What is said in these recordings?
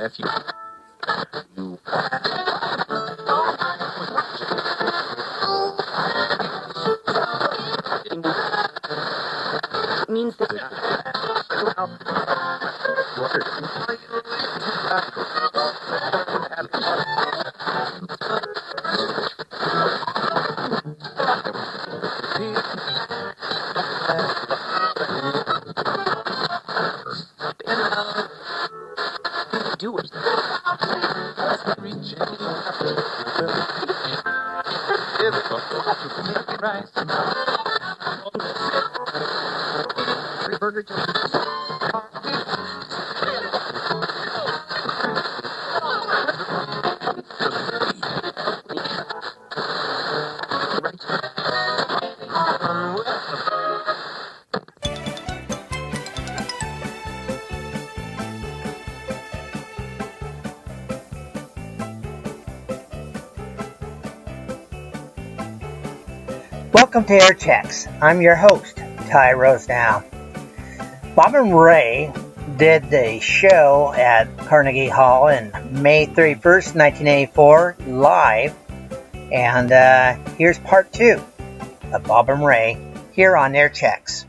if you means that do it. Burger Welcome to Air Checks. I'm your host, Ty Rosenau. Bob and Ray did the show at Carnegie Hall in May 31st, 1984, live. And here's part 2 of Bob and Ray here on Air Checks.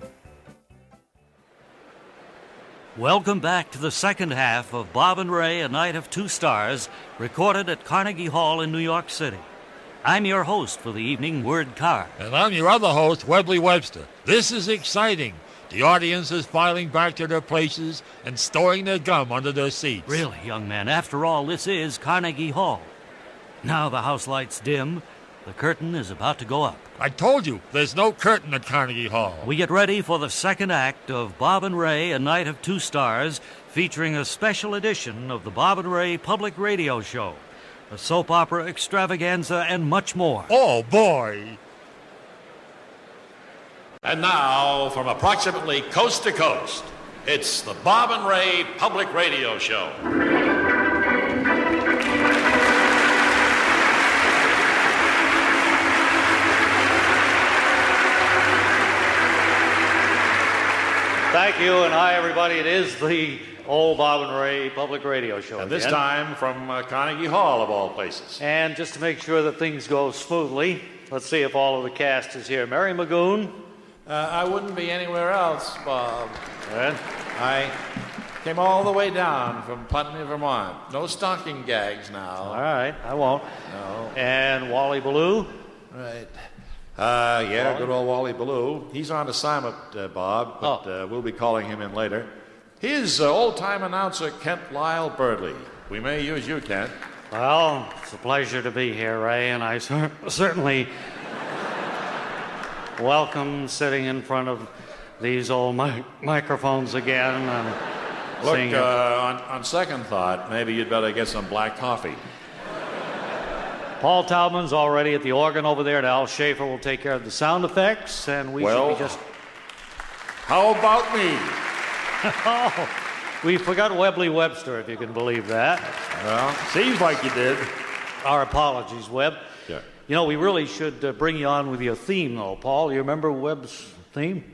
Welcome back to the second half of Bob and Ray, A Night of Two Stars, recorded at Carnegie Hall in New York City. I'm your host for the evening, Word Carr. And I'm your other host, Webley Webster. This is exciting. The audience is filing back to their places and storing their gum under their seats. Really, young man, after all, this is Carnegie Hall. Now the house lights dim. The curtain is about to go up. I told you, there's no curtain at Carnegie Hall. We get ready for the second act of Bob and Ray, A Night of Two Stars, featuring a special edition of the Bob and Ray Public Radio Show, a soap opera extravaganza, and much more. Oh, boy. And now, from approximately coast to coast, it's the Bob and Ray Public Radio Show. Thank you, and hi, everybody. It is the old Bob and Ray Public Radio Show. And this again. time from Carnegie Hall, of all places. And just to make sure that things go smoothly, let's see if all of the cast is here. Mary Magoon. I wouldn't be anywhere else, Bob. And I came all the way down from Putney, Vermont. No stocking gags now. all right, I won't. No. And Wally Ballou. Right. Yeah, good old Wally Ballou. He's on assignment, Bob, but we'll be calling him in later. Here's old-time announcer Kent Lyle Birdley. We may use you, Kent. Well, it's a pleasure to be here, Ray, and I certainly welcome sitting in front of these old microphones again. And Look, seeing on second thought, maybe you'd better get some black coffee. Paul Taubman's already at the organ over there, and Al Schaefer will take care of the sound effects, and we should be just... How about me? Oh, we forgot Webley Webster, if you can believe that. Well, seems like you did. Our apologies, Webb. Yeah. You know, we really should bring you on with your theme, though, Paul. You remember Webb's theme?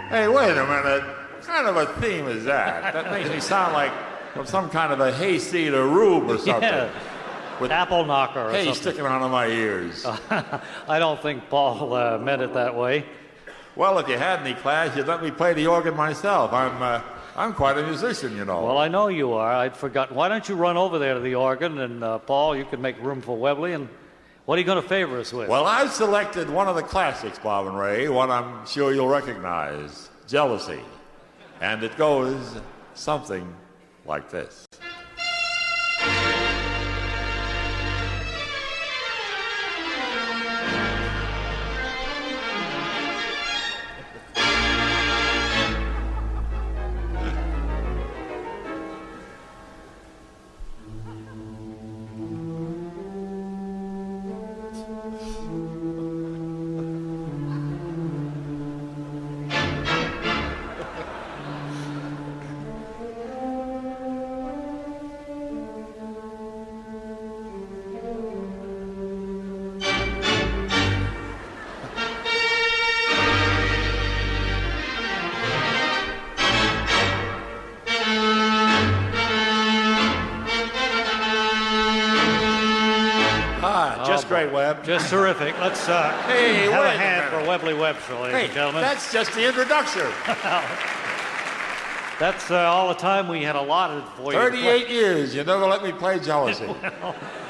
Hey, wait a minute. What kind of a theme is that? That makes me sound like from some kind of a hayseed or rube or something. Yeah. With Apple knocker or hay something. sticking out of my ears. I don't think Paul meant it that way. Well, if you had any class, you'd let me play the organ myself. I'm quite a musician, you know. Well, I know you are. I'd forgotten. Why don't you run over there to the organ, and Paul, you can make room for Webley, and what are you going to favor us with? Well, I've selected one of the classics, Bob and Ray, one I'm sure you'll recognize, Jealousy. And it goes something like this. great, Webb. Just terrific. Let's Hey, have wait a a hand minute. for Webley Webster, ladies Hey, and gentlemen. that's just the introduction. That's all the time we had allotted for you. 38 years. You never let me play jealousy.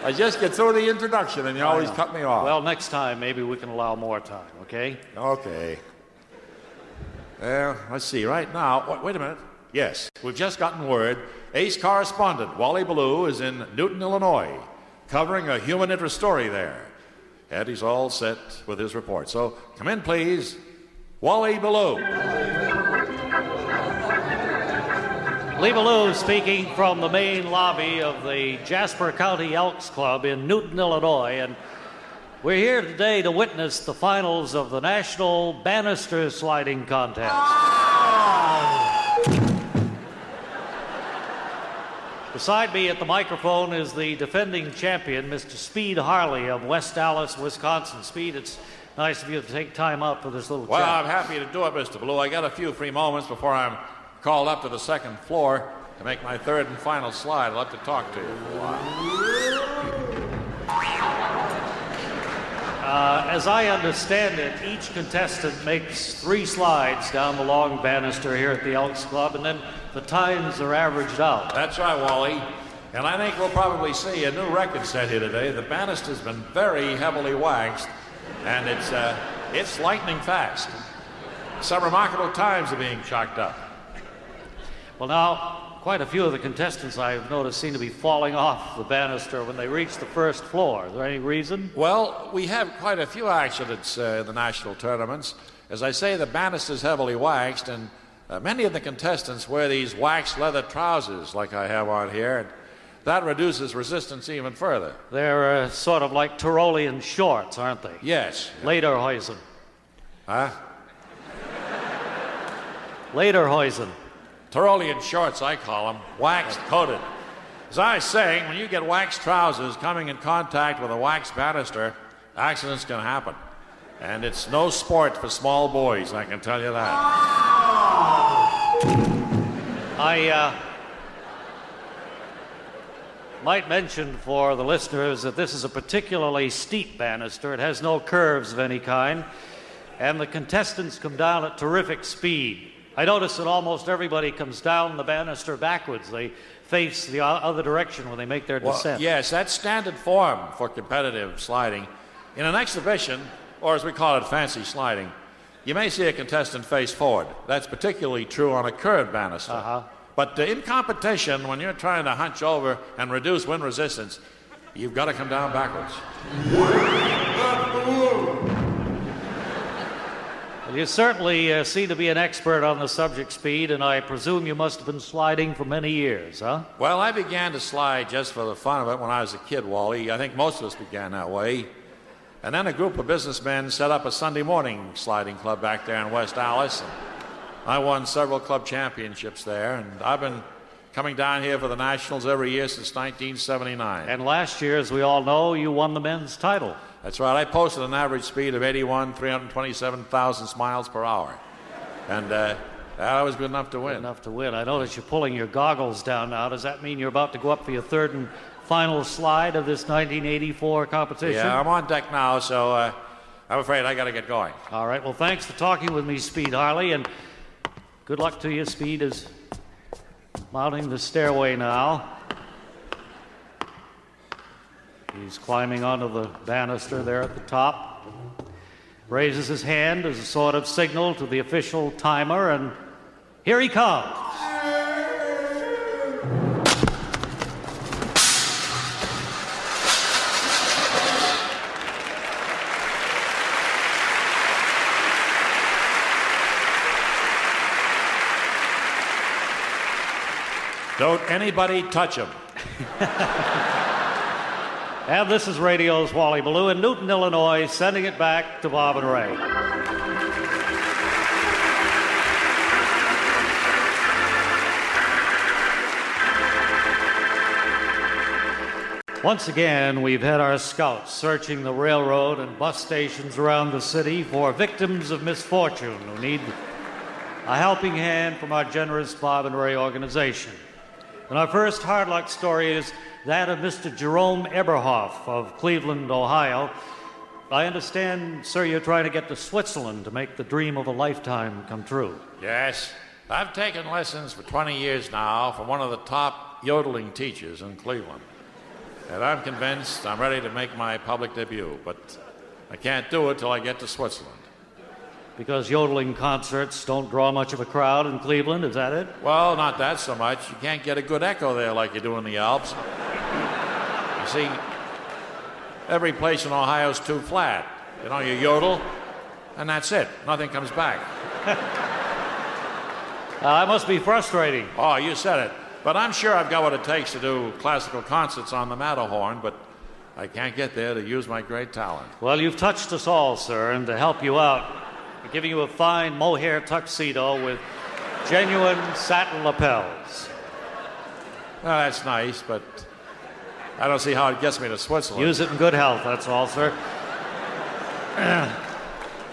I just get through the introduction, and you always cut me off. Well, next time, maybe we can allow more time, okay? Okay. Well, let's see. Right now, wait a minute. Yes, we've just gotten word. Ace correspondent Wally Ballou is in Newton, Illinois, covering a human interest story there. And he's all set with his report. So come in, please. Wally Ballou. Lee Ballou speaking from the main lobby of the Jasper County Elks Club in Newton, Illinois. And we're here today to witness the finals of the National Banister Sliding Contest. Beside me at the microphone is the defending champion, Mr. Speed Harley of West Dallas, Wisconsin. Speed, it's nice of you to take time out for this little Well, chat. I'm happy to do it, Mr. Ballou. I got a few free moments before I'm called up to the second floor to make my third and final slide. I'd love to talk to you for a while. As I understand it, each contestant makes 3 slides down the long banister here at the Elks Club, and then the times are averaged out. That's right, Wally. And I think we'll probably see a new record set here today. The banister's been very heavily waxed, and it's lightning fast. Some remarkable times are being chalked up. Well, now, quite a few of the contestants I've noticed seem to be falling off the banister when they reach the first floor. Is there any reason? Well, we have quite a few accidents in the national tournaments. As I say, the banister's heavily waxed, and many of the contestants wear these waxed leather trousers like I have on here, and that reduces resistance even further. They're sort of like Tyrolean shorts, aren't they? Yes. Lederhosen. Huh? Lederhosen. Tyrolean shorts, I call them, waxed coated. As I was saying, when you get waxed trousers coming in contact with a waxed banister, accidents can happen. And it's no sport for small boys, I can tell you that. I might mention for the listeners that this is a particularly steep banister. It has no curves of any kind, and the contestants come down at terrific speed. I notice that almost everybody comes down the banister backwards. They face the other direction when they make their descent. Yes, that's standard form for competitive sliding. In an exhibition, or as we call it, fancy sliding, you may see a contestant face forward. That's particularly true on a curved banister. But in competition, when you're trying to hunch over and reduce wind resistance, you've got to come down backwards. Well, you certainly seem to be an expert on the subject, Speed, and I presume you must have been sliding for many years, huh? Well, I began to slide just for the fun of it when I was a kid, Wally. I think most of us began that way. And then a group of businessmen set up a Sunday morning sliding club back there in West Dallas. And I won several club championships there, and I've been coming down here for the Nationals every year since 1979. And last year, as we all know, you won the men's title. That's right. I posted an average speed of 327 thousandths miles per hour. And that was good enough to win. Good enough to win. I notice you're pulling your goggles down now. Does that mean you're about to go up for your third and final slide of this 1984 competition? Yeah, I'm on deck now, so I'm afraid I got to get going. All right. Well, thanks for talking with me, Speed Harley, and good luck to you. Speed is mounting the stairway now. He's climbing onto the banister there at the top. Raises his hand as a sort of signal to the official timer, and here he comes. Don't anybody touch him. And this is Radio's Wally Ballou in Newton, Illinois, sending it back to Bob and Ray. Once again, we've had our scouts searching the railroad and bus stations around the city for victims of misfortune who need a helping hand from our generous Bob and Ray organization. And our first hard luck story is that of Mr. Jerome Eberhoff of Cleveland, Ohio. I understand, sir, you're trying to get to Switzerland to make the dream of a lifetime come true. Yes. I've taken lessons for 20 years now from one of the top yodeling teachers in Cleveland. And I'm convinced I'm ready to make my public debut, but I can't do it till I get to Switzerland. Because yodeling concerts don't draw much of a crowd in Cleveland, is that it? Well, not that so much. You can't get a good echo there like you do in the Alps. You see, every place in Ohio is too flat. You know, you yodel, and that's it. Nothing comes back. That must be frustrating. Oh, you said it. But I'm sure I've got what it takes to do classical concerts on the Matterhorn, but I can't get there to use my great talent. Well, you've touched us all, sir, and to help you out, we're giving you a fine mohair tuxedo with genuine satin lapels. Well, that's nice, but I don't see how it gets me to Switzerland. Use it in good health, that's all, sir.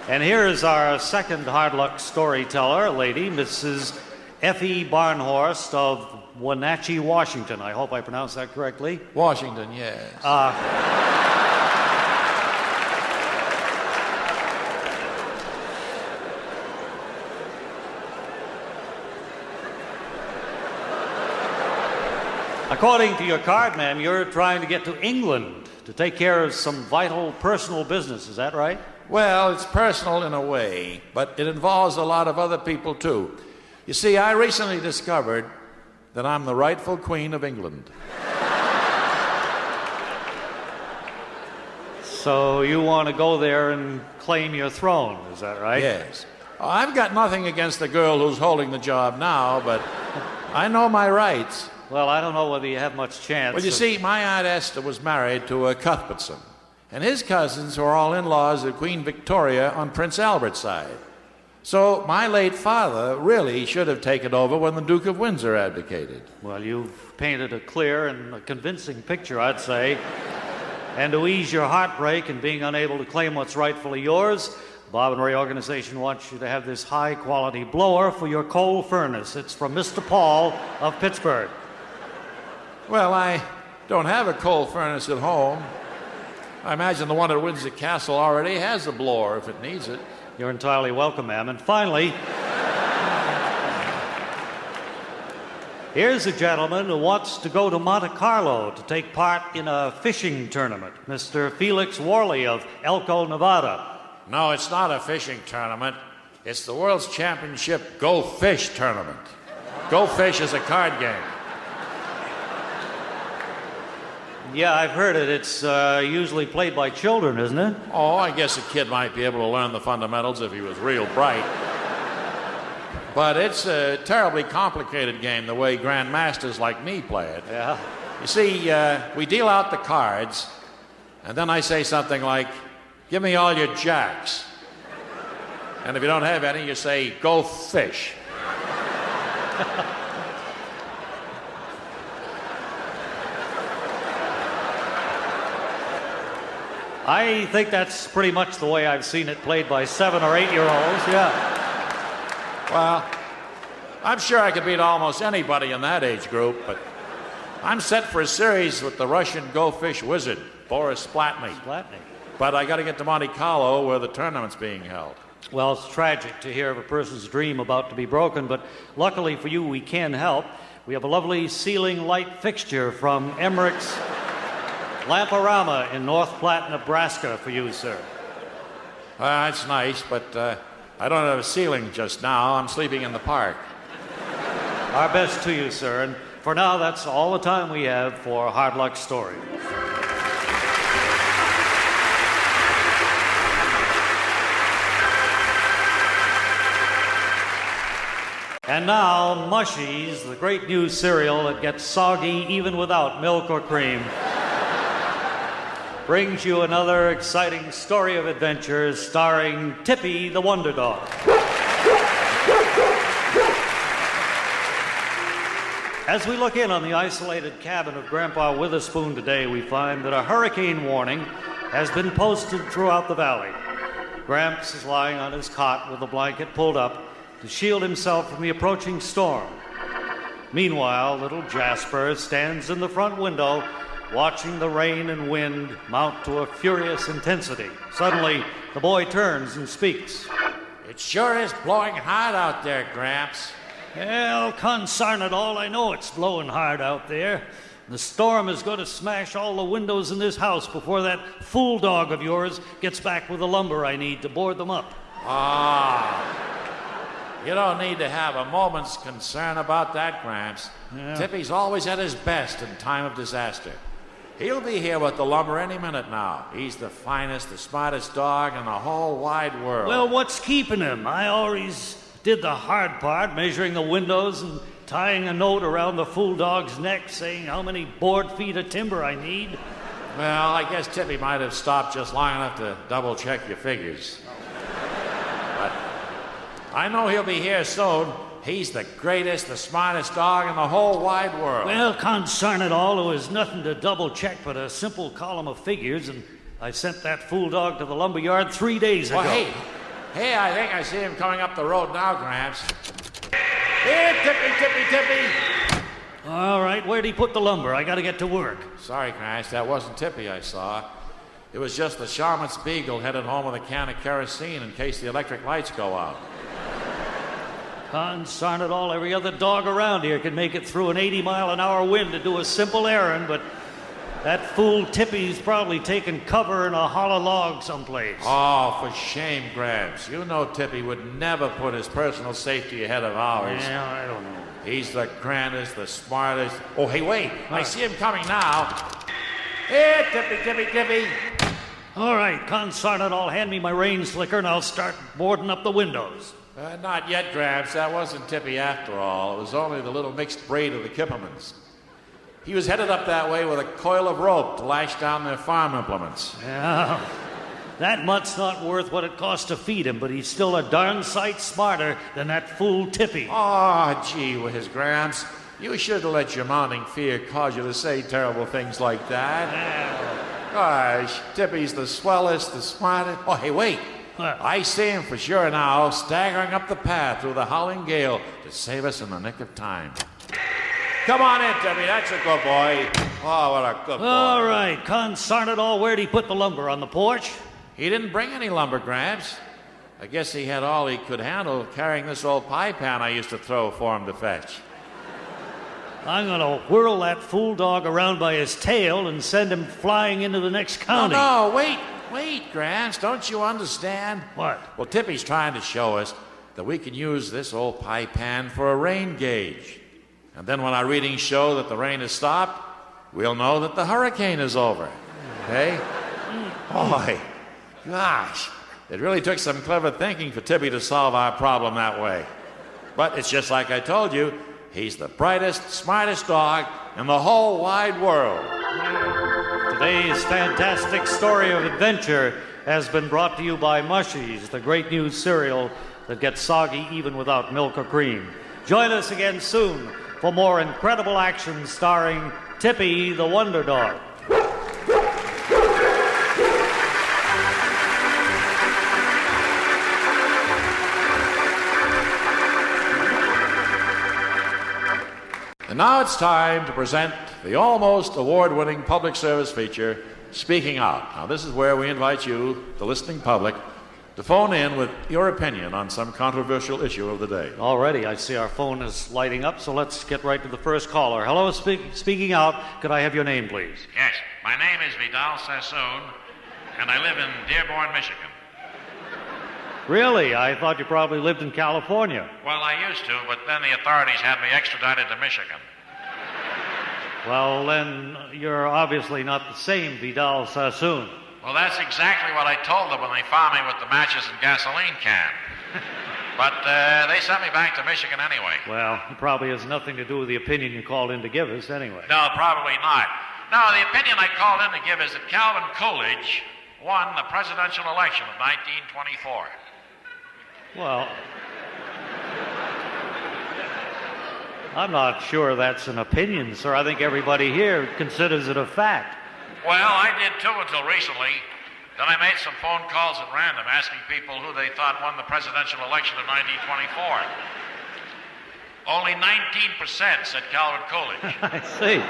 And here is our second hard luck storyteller, a lady, Mrs. Effie Barnhorst of Wenatchee, Washington. I hope I pronounced that correctly. Washington, yes. According to your card, ma'am, you're trying to get to England to take care of some vital personal business. Is that right? Well, it's personal in a way, but it involves a lot of other people, too. You see, I recently discovered that I'm the rightful Queen of England. So you want to go there and claim your throne, is that right? Yes. I've got nothing against the girl who's holding the job now, but I know my rights. Well, I don't know whether you have much chance. Well, you see, my Aunt Esther was married to a Cuthbertson, and his cousins were all in-laws of Queen Victoria on Prince Albert's side. So my late father really should have taken over when the Duke of Windsor abdicated. Well, you've painted a clear and a convincing picture, I'd say. And to ease your heartbreak in being unable to claim what's rightfully yours, the Bob and Ray organization wants you to have this high-quality blower for your coal furnace. It's from Mr. Paul of Pittsburgh. Well, I don't have a coal furnace at home. I imagine the one at Windsor Castle already has a blower if it needs it. You're entirely welcome, ma'am. And finally, here's a gentleman who wants to go to Monte Carlo to take part in a fishing tournament. Mr. Felix Worley of Elko, Nevada. No, it's not a fishing tournament. It's the World's Championship Go Fish tournament. Go Fish is a card game. Yeah, I've heard it. It's usually played by children, isn't it? Oh, I guess a kid might be able to learn the fundamentals if he was real bright. But it's a terribly complicated game the way grandmasters like me play it. Yeah. You see, we deal out the cards, and then I say something like, "Give me all your jacks." And if you don't have any, you say, "Go fish." I think that's pretty much the way I've seen it played by 7 or 8-year-olds, yeah. Well, I'm sure I could beat almost anybody in that age group, but I'm set for a series with the Russian Go Fish wizard, Boris Splatny. Splatny. But I got to get to Monte Carlo where the tournament's being held. Well, it's tragic to hear of a person's dream about to be broken, but luckily for you, we can help. We have a lovely ceiling light fixture from Emmerich's Lamporama in North Platte, Nebraska for you, sir. That's nice, but I don't have a ceiling just now. I'm sleeping in the park. Our best to you, sir. And for now, that's all the time we have for Hard Luck Stories. And now, Mushies, the great new cereal that gets soggy even without milk or cream, brings you another exciting story of adventures starring Tippy the Wonder Dog. As we look in on the isolated cabin of Grandpa Witherspoon today, we find that a hurricane warning has been posted throughout the valley. Gramps is lying on his cot with a blanket pulled up to shield himself from the approaching storm. Meanwhile, little Jasper stands in the front window, watching the rain and wind mount to a furious intensity. Suddenly, the boy turns and speaks. It sure is blowing hard out there, Gramps. Well, consarn it all, I know it's blowing hard out there. The storm is going to smash all the windows in this house before that fool dog of yours gets back with the lumber I need to board them up. You don't need to have a moment's concern about that, Gramps. Yeah. Tippy's always at his best in time of disaster. He'll be here with the lumber any minute now. He's the finest, the smartest dog in the whole wide world. Well, what's keeping him? I always did the hard part, measuring the windows and tying a note around the fool dog's neck saying how many board feet of timber I need. Well, I guess Tippy might have stopped just long enough to double-check your figures. But I know he'll be here soon. He's the greatest, the smartest dog in the whole wide world. Well, consarn it all, there was nothing to double-check but a simple column of figures, and I sent that fool dog to the lumber yard 3 days ago. Well, hey, I think I see him coming up the road now, Gramps. Here, Tippy! All right, where'd he put the lumber? I gotta get to work. Sorry, Gramps, that wasn't Tippy I saw. It was just the Charmant's Beagle headed home with a can of kerosene in case the electric lights go out. Consarn it all, every other dog around here can make it through an 80-mile-an-hour wind to do a simple errand, but that fool Tippy's probably taken cover in a hollow log someplace. Oh, for shame, Gramps. You know Tippy would never put his personal safety ahead of ours. Yeah, I don't know. He's the grandest, the smartest. Oh, hey, wait. I see him coming now. Here, Tippy. All right, consarn it all, hand me my rain slicker and I'll start boarding up the windows. Not yet, Gramps. That wasn't Tippy after all. It was only the little mixed breed of the Kippermans. He was headed up that way with a coil of rope to lash down their farm implements. Yeah, that mutt's not worth what it costs to feed him, but he's still a darn sight smarter than that fool Tippy. Oh, gee whiz, Gramps. You should have let your mounting fear cause you to say terrible things like that. Yeah. Gosh, Tippy's the swellest, the smartest. Oh, hey, wait. What? I see him for sure now, staggering up the path through the howling gale to save us in the nick of time. Come on in, Tippy. That's a good boy. Oh, what a good boy. All right, consarn it all, where'd he put the lumber? On the porch? He didn't bring any lumber, Gramps. I guess he had all he could handle carrying this old pie pan I used to throw for him to fetch. I'm gonna whirl that fool dog around by his tail and send him flying into the next county. No, wait, Gramps. Don't you understand? What? Well, Tippy's trying to show us that we can use this old pie pan for a rain gauge. And then when our readings show that the rain has stopped, we'll know that the hurricane is over. Okay? Boy, gosh, it really took some clever thinking for Tippy to solve our problem that way. But it's just like I told you, he's the brightest, smartest dog in the whole wide world. Today's fantastic story of adventure has been brought to you by Mushies, the great new cereal that gets soggy even without milk or cream. Join us again soon for more incredible action starring Tippy the Wonder Dog. And now it's time to present the almost award-winning public service feature, Speaking Out. Now, this is where we invite you, the listening public, to phone in with your opinion on some controversial issue of the day. Already, I see our phone is lighting up, so let's get right to the first caller. Hello, speaking out. Could I have your name, please? Yes, my name is Vidal Sassoon, and I live in Dearborn, Michigan. Really? I thought you probably lived in California. Well, I used to, but then the authorities had me extradited to Michigan. Well, then you're obviously not the same Vidal Sassoon. Well, that's exactly what I told them when they found me with the matches and gasoline can. But they sent me back to Michigan anyway. Well, it probably has nothing to do with the opinion you called in to give us anyway. No, probably not. No, the opinion I called in to give is that Calvin Coolidge won the presidential election of 1924. Well, I'm not sure that's an opinion, sir. I think everybody here considers it a fact. Well, I did too until recently. Then I made some phone calls at random asking people who they thought won the presidential election of 1924. Only 19% said Calvin Coolidge. I see.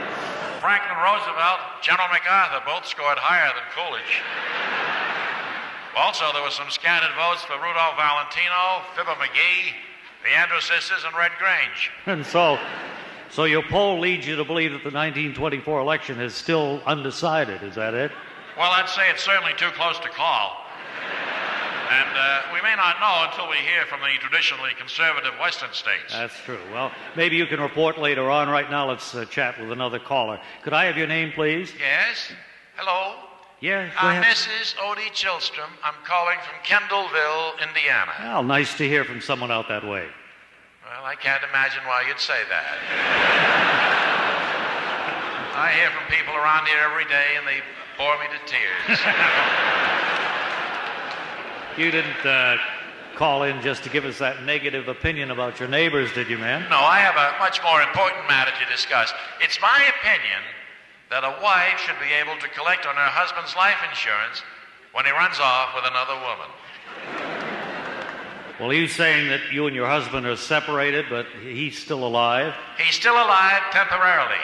Franklin Roosevelt, General MacArthur both scored higher than Coolidge. Also, there were some scattered votes for Rudolph Valentino, Fibber McGee, the Andrews sisters, and Red Grange. And so your poll leads you to believe that the 1924 election is still undecided. Is that it? Well, I'd say it's certainly too close to call. And we may not know until we hear from the traditionally conservative Western states. That's true. Well, maybe you can report later on. Right now, let's chat with another caller. Could I have your name, please? Yes? Hello? Yeah, go ahead. Mrs. Odie Chilstrom. I'm calling from Kendallville, Indiana. Well, nice to hear from someone out that way. Well, I can't imagine why you'd say that. I hear from people around here every day, and they bore me to tears. You didn't call in just to give us that negative opinion about your neighbors, did you, man? No, I have a much more important matter to discuss. It's my opinion that a wife should be able to collect on her husband's life insurance when he runs off with another woman. Well, are you saying that you and your husband are separated, but he's still alive? He's still alive temporarily.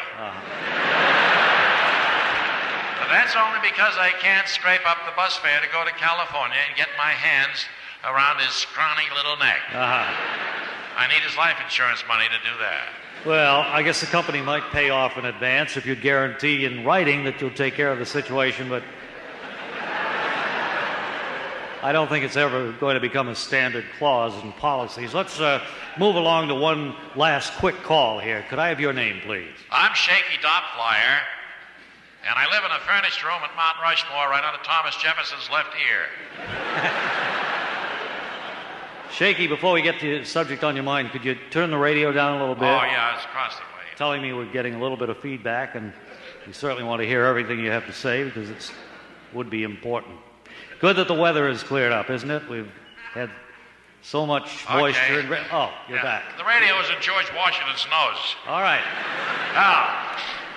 But that's only because I can't scrape up the bus fare to go to California and get my hands around his scrawny little neck. I need his life insurance money to do that. Well, I guess the company might pay off in advance if you guarantee in writing that you'll take care of the situation, but I don't think it's ever going to become a standard clause in policies. Let's move along to one last quick call here. Could I have your name, please? I'm Shaky Dopflyer, and I live in a furnished room at Mount Rushmore right under Thomas Jefferson's left ear. Shaky, before we get to the subject on your mind, could you turn the radio down a little bit? Oh, yeah, it's across the way. Telling me we're getting a little bit of feedback, and we certainly want to hear everything you have to say because it would be important. Good that the weather has cleared up, isn't it? We've had so much moisture. Okay. Oh, you're back. The radio is in George Washington's nose. All right. Now,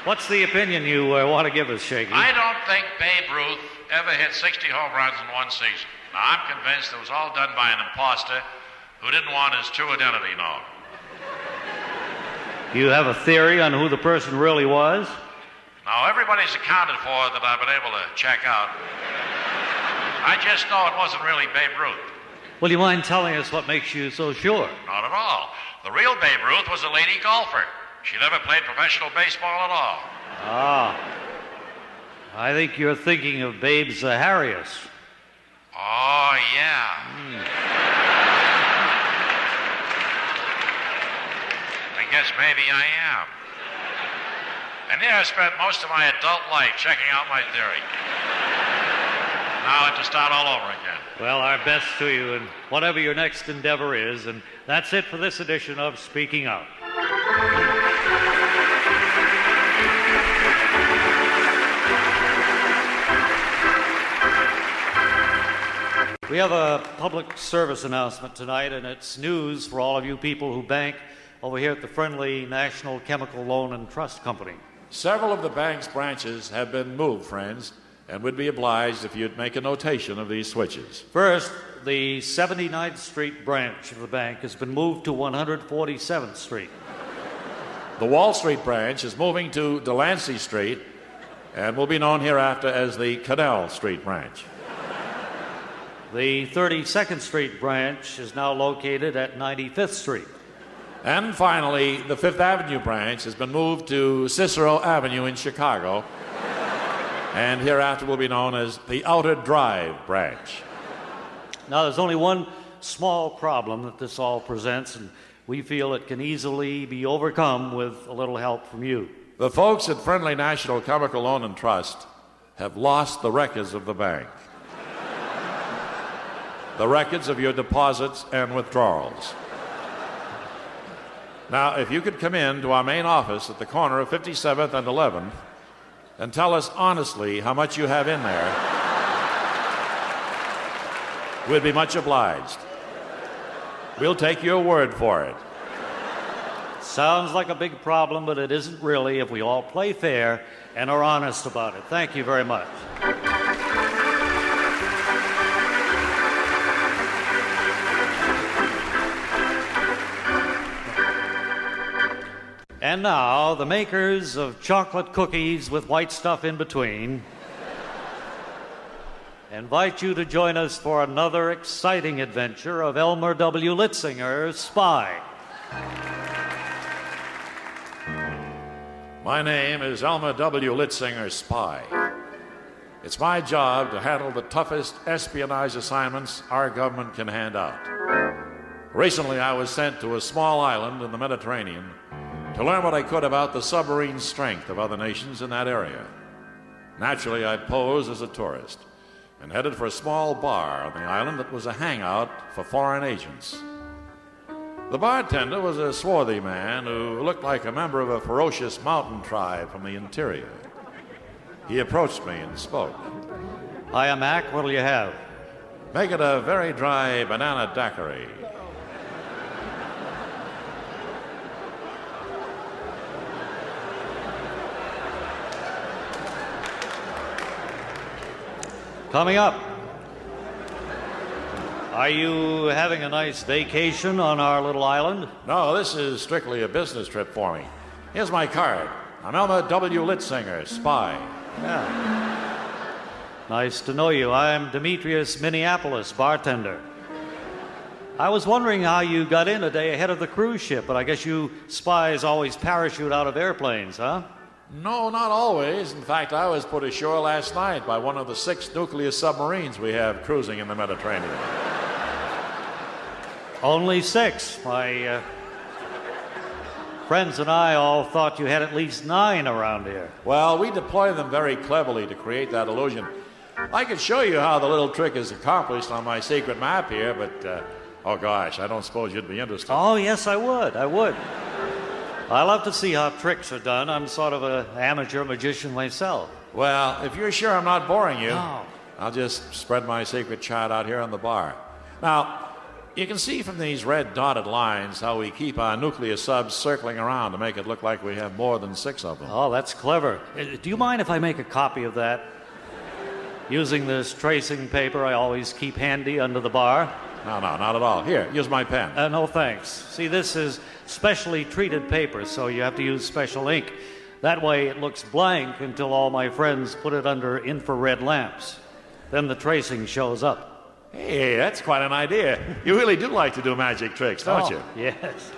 what's the opinion you want to give us, Shaky? I don't think Babe Ruth ever hit 60 home runs in one season. Now, I'm convinced it was all done by an imposter who didn't want his true identity known. Do you have a theory on who the person really was? Now, everybody's accounted for that I've been able to check out. I just know it wasn't really Babe Ruth. Well, do you mind telling us what makes you so sure? Not at all. The real Babe Ruth was a lady golfer. She never played professional baseball at all. I think you're thinking of Babe Zaharias. Oh, yeah. I guess maybe I am. And here I spent most of my adult life checking out my theory. Now I have to start all over again. Well, our best to you in whatever your next endeavor is. And that's it for this edition of Speaking Out. We have a public service announcement tonight, and it's news for all of you people who bank over here at the friendly National Chemical Loan and Trust Company. Several of the bank's branches have been moved, friends, and would be obliged if you'd make a notation of these switches. First, the 79th Street branch of the bank has been moved to 147th Street. The Wall Street branch is moving to Delancey Street and will be known hereafter as the Canal Street branch. The 32nd Street branch is now located at 95th Street. And finally, the Fifth Avenue branch has been moved to Cicero Avenue in Chicago and hereafter will be known as the Outer Drive branch. Now, there's only one small problem that this all presents, and we feel it can easily be overcome with a little help from you. The folks at Friendly National Chemical Loan and Trust have lost the records of the bank. The records of your deposits and withdrawals. Now, if you could come in to our main office at the corner of 57th and 11th and tell us honestly how much you have in there, we'd be much obliged. We'll take your word for it. Sounds like a big problem, but it isn't really if we all play fair and are honest about it. Thank you very much. And now, the makers of chocolate cookies with white stuff in between invite you to join us for another exciting adventure of Elmer W. Litzinger, Spy. My name is Elmer W. Litzinger, Spy. It's my job to handle the toughest espionage assignments our government can hand out. Recently, I was sent to a small island in the Mediterranean to learn what I could about the submarine strength of other nations in that area. Naturally, I posed as a tourist and headed for a small bar on the island that was a hangout for foreign agents. The bartender was a swarthy man who looked like a member of a ferocious mountain tribe from the interior. He approached me and spoke. Hiya, Mac. What'll you have? Make it a very dry banana daiquiri. Coming up, are you having a nice vacation on our little island? No, this is strictly a business trip for me. Here's my card. I'm Elmer W. Litzinger, Spy. Yeah. Nice to know you. I'm Demetrius Minneapolis, bartender. I was wondering how you got in a day ahead of the cruise ship, but I guess you spies always parachute out of airplanes, huh? No, not always. In fact, I was put ashore last night by one of the 6 nuclear submarines we have cruising in the Mediterranean. Only 6. My friends and I all thought you had at least 9 around here. Well, we deploy them very cleverly to create that illusion. I could show you how the little trick is accomplished on my secret map here, but, oh gosh, I don't suppose you'd be interested. Oh, yes, I would. I love to see how tricks are done. I'm sort of an amateur magician myself. Well, if you're sure I'm not boring you, No. I'll just spread my secret chart out here on the bar. Now, you can see from these red dotted lines how we keep our nuclear subs circling around to make it look like we have more than 6 of them. Oh, that's clever. Do you mind if I make a copy of that? Using this tracing paper I always keep handy under the bar? No, not at all. Here, use my pen. No, thanks. See, this is specially treated paper, so you have to use special ink. That way it looks blank until all my friends put it under infrared lamps. Then the tracing shows up. Hey, that's quite an idea. You really do like to do magic tricks, don't you? Yes.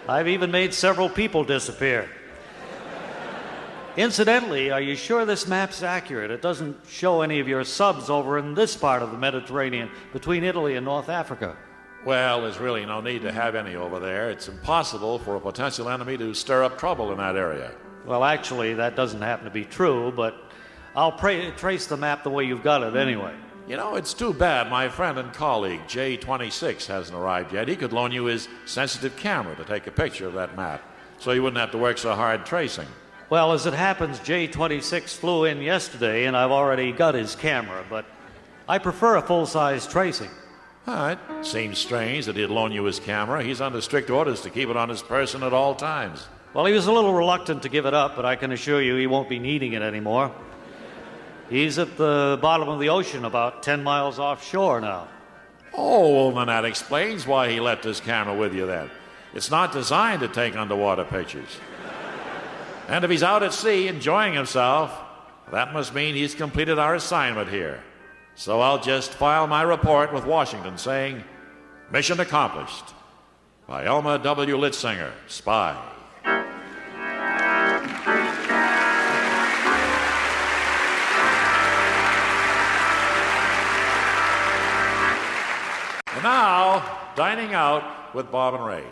I've even made several people disappear. Incidentally, are you sure this map's accurate? It doesn't show any of your subs over in this part of the Mediterranean between Italy and North Africa. Well, there's really no need to have any over there. It's impossible for a potential enemy to stir up trouble in that area. Well, actually, that doesn't happen to be true, but I'll trace the map the way you've got it anyway. You know, it's too bad my friend and colleague, J26, hasn't arrived yet. He could loan you his sensitive camera to take a picture of that map, so you wouldn't have to work so hard tracing. Well, as it happens, J26 flew in yesterday, and I've already got his camera, but I prefer a full-size tracing. It seems strange that he'd loan you his camera. He's under strict orders to keep it on his person at all times. Well, he was a little reluctant to give it up, but I can assure you he won't be needing it anymore. He's at the bottom of the ocean, about 10 miles offshore now. Oh, well, then that explains why he left his camera with you then. It's not designed to take underwater pictures. And if he's out at sea enjoying himself, that must mean he's completed our assignment here. So I'll just file my report with Washington saying, mission accomplished by Elmer W. Litzinger, Spy. And now, dining out with Bob and Ray.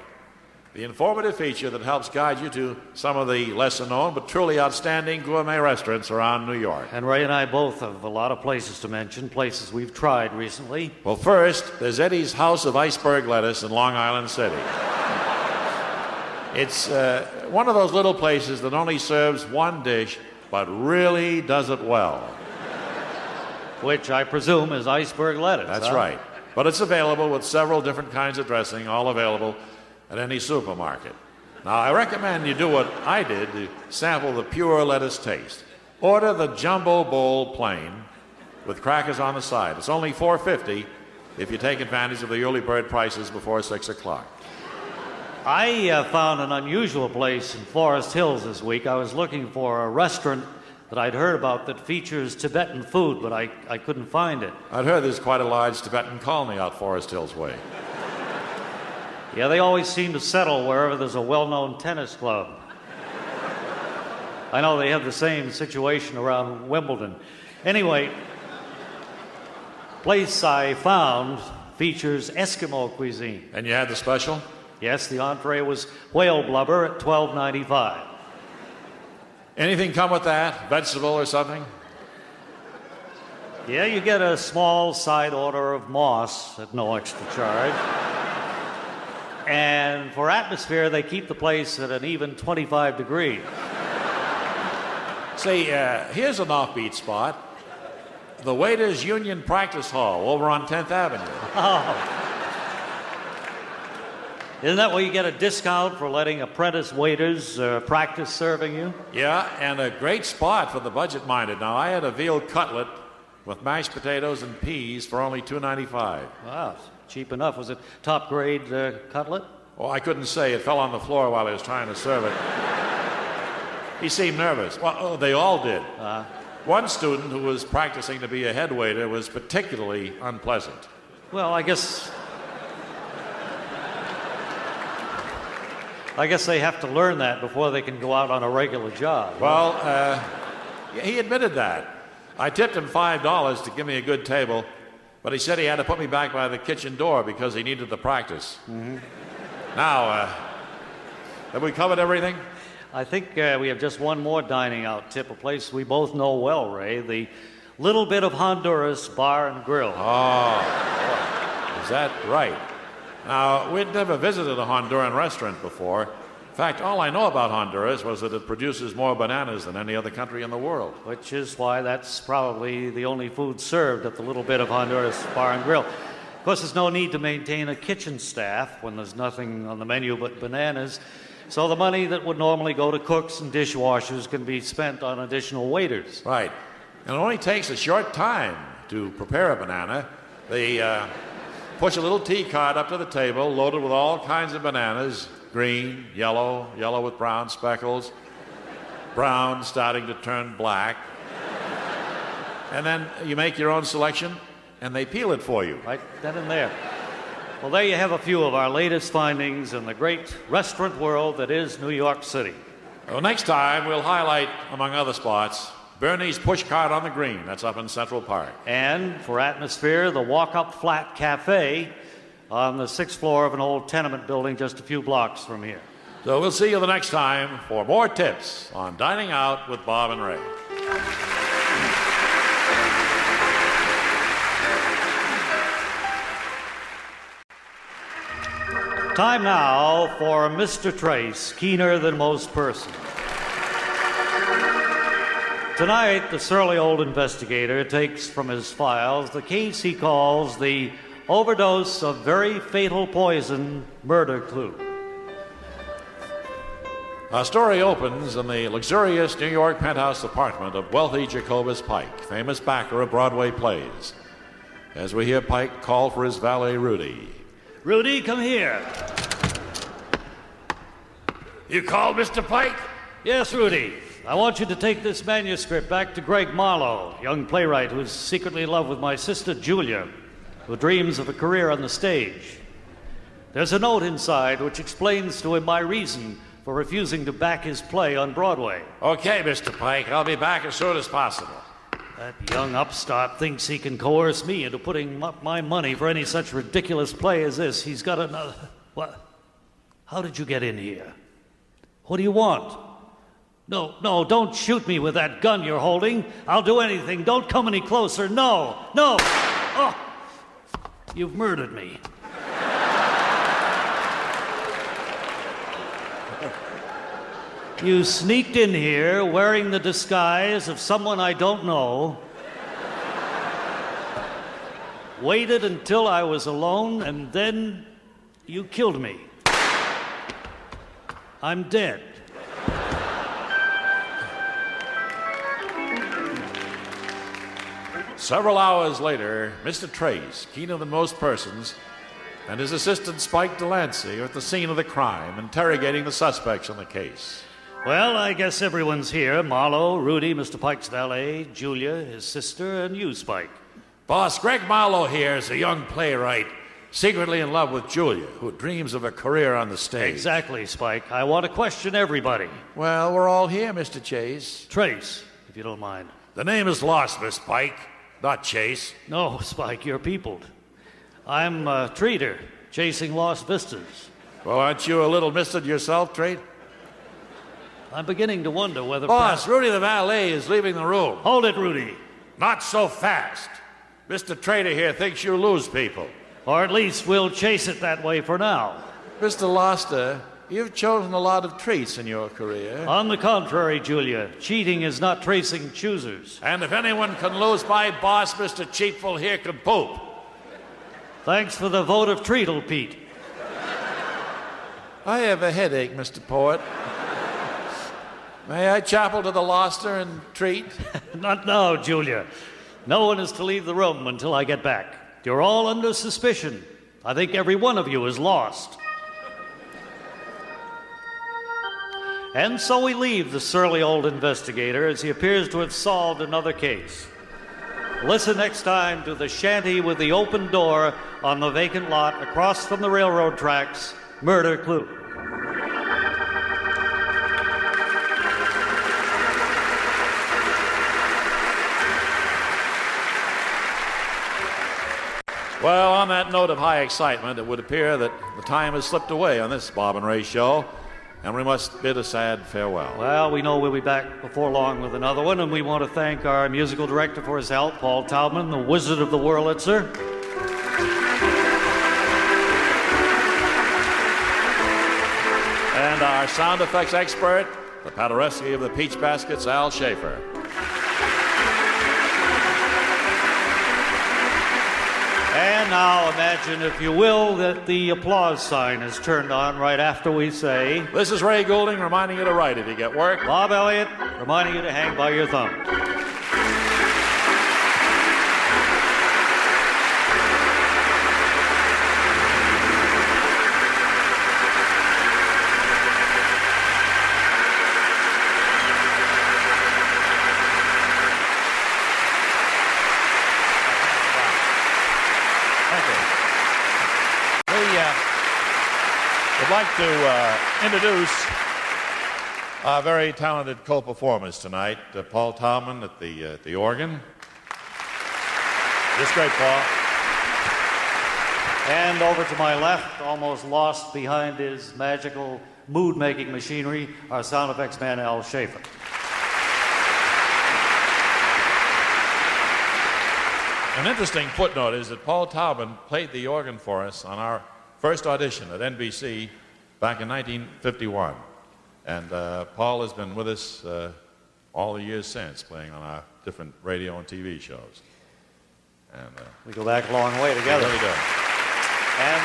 The informative feature that helps guide you to some of the lesser-known but truly outstanding gourmet restaurants around New York. And Ray and I both have a lot of places to mention, places we've tried recently. Well, first, there's Eddie's House of Iceberg Lettuce in Long Island City. It's one of those little places that only serves one dish, but really does it well. Which I presume is iceberg lettuce. That's right. But it's available with several different kinds of dressing, all available at any supermarket. Now, I recommend you do what I did to sample the pure lettuce taste. Order the jumbo bowl plain with crackers on the side. It's only $4.50 if you take advantage of the early bird prices before 6 o'clock. I found an unusual place in Forest Hills this week. I was looking for a restaurant that I'd heard about that features Tibetan food, but I couldn't find it. I'd heard there's quite a large Tibetan colony out Forest Hills way. Yeah, they always seem to settle wherever there's a well-known tennis club. I know they have the same situation around Wimbledon. Anyway, place I found features Eskimo cuisine. And you had the special? Yes, the entree was whale blubber at $12.95. Anything come with that? Vegetable or something? Yeah, you get a small side order of moss at no extra charge. And for atmosphere, they keep the place at an even 25 degrees. Say, here's an offbeat spot. The Waiters Union Practice Hall over on 10th Avenue. Oh. Isn't that where you get a discount for letting apprentice waiters practice serving you? Yeah, and a great spot for the budget-minded. Now, I had a veal cutlet with mashed potatoes and peas for only $2.95. Wow, cheap enough. Was it top-grade cutlet? Well, I couldn't say. It fell on the floor while I was trying to serve it. He seemed nervous. Well, they all did. One student who was practicing to be a head waiter was particularly unpleasant. Well, I guess they have to learn that before they can go out on a regular job. Well, he admitted that. I tipped him $5 to give me a good table, but he said he had to put me back by the kitchen door because he needed the practice. Mm-hmm. Now, have we covered everything? I think we have just one more dining out tip, a place we both know well, Ray, the Little Bit of Honduras Bar and Grill. Oh, is that right? Now, we'd never visited a Honduran restaurant before. In fact, all I know about Honduras was that it produces more bananas than any other country in the world. Which is why that's probably the only food served at the Little Bit of Honduras Bar and Grill. Of course, there's no need to maintain a kitchen staff when there's nothing on the menu but bananas. So the money that would normally go to cooks and dishwashers can be spent on additional waiters. Right. And it only takes a short time to prepare a banana. They push a little tea cart up to the table loaded with all kinds of bananas, green, yellow, yellow with brown speckles, brown starting to turn black. And then you make your own selection, and they peel it for you. Right then and there. Well, there you have a few of our latest findings in the great restaurant world that is New York City. Well, next time, we'll highlight, among other spots, Bernie's Push Cart on the Green. That's up in Central Park. And for atmosphere, the Walk-Up Flat Cafe on the 6th floor of an old tenement building just a few blocks from here. So we'll see you the next time for more tips on dining out with Bob and Ray. Time now for Mr. Trace, keener than most persons. Tonight, the surly old investigator takes from his files the case he calls the overdose of very fatal poison murder clue. Our story opens in the luxurious New York penthouse apartment of wealthy Jacobus Pike, famous backer of Broadway plays, as we hear Pike call for his valet, Rudy. Rudy, come here. You called, Mr. Pike? Yes, Rudy. I want you to take this manuscript back to Greg Marlowe, young playwright who's secretly in love with my sister Julia, who dreams of a career on the stage. There's a note inside which explains to him my reason for refusing to back his play on Broadway. Okay, Mr. Pike, I'll be back as soon as possible. That young upstart thinks he can coerce me into putting up my money for any such ridiculous play as this. He's got another... What? How did you get in here? What do you want? No, don't shoot me with that gun you're holding. I'll do anything. Don't come any closer. No! Oh! You've murdered me. You sneaked in here wearing the disguise of someone I don't know, waited until I was alone, and then you killed me. I'm dead. Several hours later, Mr. Trace, keener than most persons, and his assistant Spike Delancey are at the scene of the crime, interrogating the suspects in the case. Well, I guess everyone's here. Marlowe, Rudy, Mr. Pike's valet, Julia, his sister, and you, Spike. Boss, Greg Marlowe here is a young playwright secretly in love with Julia, who dreams of a career on the stage. Exactly, Spike. I want to question everybody. Well, we're all here, Mr. Chase. Trace, if you don't mind. The name is lost, Miss Pike, not Chase. No, Spike, you're peopled. I'm Treater, chasing lost vistas. Well, aren't you a little misted yourself, Treat? I'm beginning to wonder whether... Boss, Rudy the valet is leaving the room. Hold it, Rudy. Not so fast. Mr. Trader here thinks you lose people. Or at least we'll chase it that way for now. Mr. Loster, you've chosen a lot of treats in your career. On the contrary, Julia, cheating is not tracing choosers. And if anyone can lose my boss, Mr. Cheapful here can poop. Thanks for the vote of treacle, Pete. I have a headache, Mr. Poet. May I chapel to the Loster and treat? Not now, Julia. No one is to leave the room until I get back. You're all under suspicion. I think every one of you is lost. And so we leave the surly old investigator as he appears to have solved another case. Listen next time to The Shanty with the Open Door on the vacant lot across from the railroad tracks, Murder Clue. Well, on that note of high excitement, it would appear that the time has slipped away on this Bob and Ray show, and we must bid a sad farewell. Well, we know we'll be back before long with another one, and we want to thank our musical director for his help, Paul Taubman, the Wizard of the Wurlitzer. And our sound effects expert, the Paderewski of the Peach Baskets, Al Schaefer. And now imagine, if you will, that the applause sign is turned on right after we say... This is Ray Goulding reminding you to write if you get work. Bob Elliott reminding you to hang by your thumb. I'd like to introduce our very talented co-performers tonight, Paul Taubman at the organ. Just great, Paul. And over to my left, almost lost behind his magical mood-making machinery, our sound effects man, Al Schaefer. An interesting footnote is that Paul Taubman played the organ for us on our first audition at NBC back in 1951. And Paul has been with us all the years since, playing on our different radio and TV shows. And we go back a long way together. We really do. And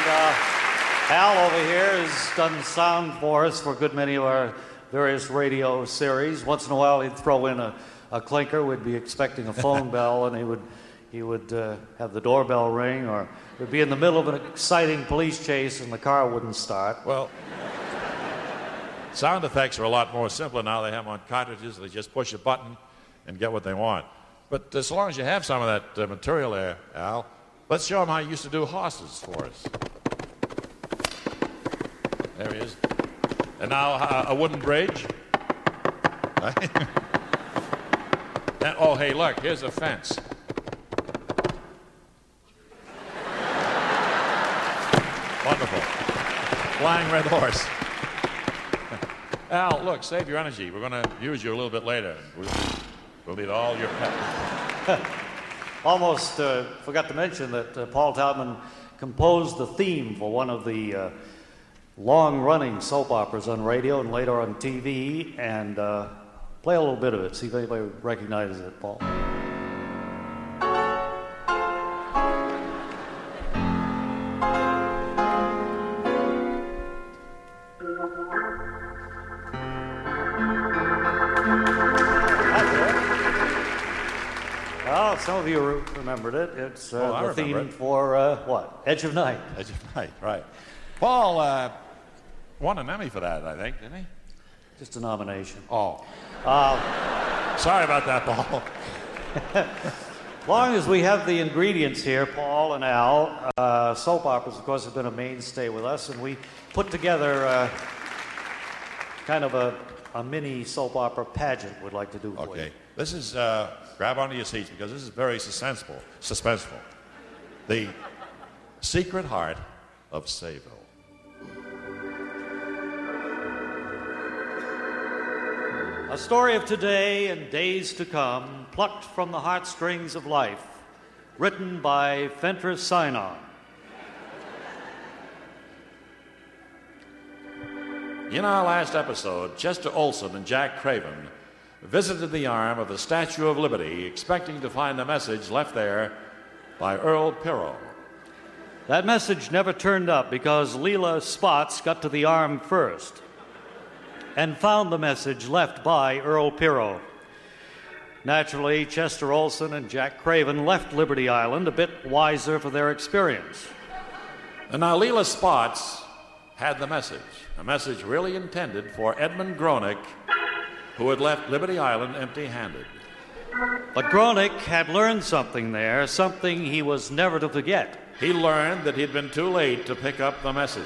Al over here has done sound for us for a good many of our various radio series. Once in a while he'd throw in a clinker. We'd be expecting a phone bell, and he would have the doorbell ring, or we'd be in the middle of an exciting police chase and the car wouldn't start. Well, sound effects are a lot more simpler now. They have them on cartridges. They just push a button and get what they want. But so long as you have some of that material there, Al, let's show them how you used to do horses for us. There he is. And now a wooden bridge. And, oh, hey, look, here's a fence. Wonderful. Flying red horse. Al, look, save your energy. We're going to use you a little bit later. We'll need all your pep. Almost forgot to mention that Paul Taubman composed the theme for one of the long-running soap operas on radio and later on TV, and play a little bit of it, see if anybody recognizes it, Paul. some of you remembered it. It's the theme for, what? Edge of Night. Edge of Night, right. Paul won an Emmy for that, I think, didn't he? Just a nomination. Oh. Sorry about that, Paul. As long as we have the ingredients here, Paul and Al, soap operas, of course, have been a mainstay with us, and we put together kind of a mini soap opera pageant we'd like to do for you. Okay. This is, grab onto your seats because this is very suspenseful. The Secret Heart of Sayville. A story of today and days to come, plucked from the heartstrings of life, written by Fentress Sinon. In our last episode, Chester Olson and Jack Craven visited the arm of the Statue of Liberty, expecting to find a message left there by Earl Pirro. That message never turned up because Leela Spots got to the arm first and found the message left by Earl Pirro. Naturally, Chester Olson and Jack Craven left Liberty Island a bit wiser for their experience. And now Leela Spots had the message, a message really intended for Edmund Gronick, who had left Liberty Island empty-handed. But Gronick had learned something there, something he was never to forget. He learned that he'd been too late to pick up the message.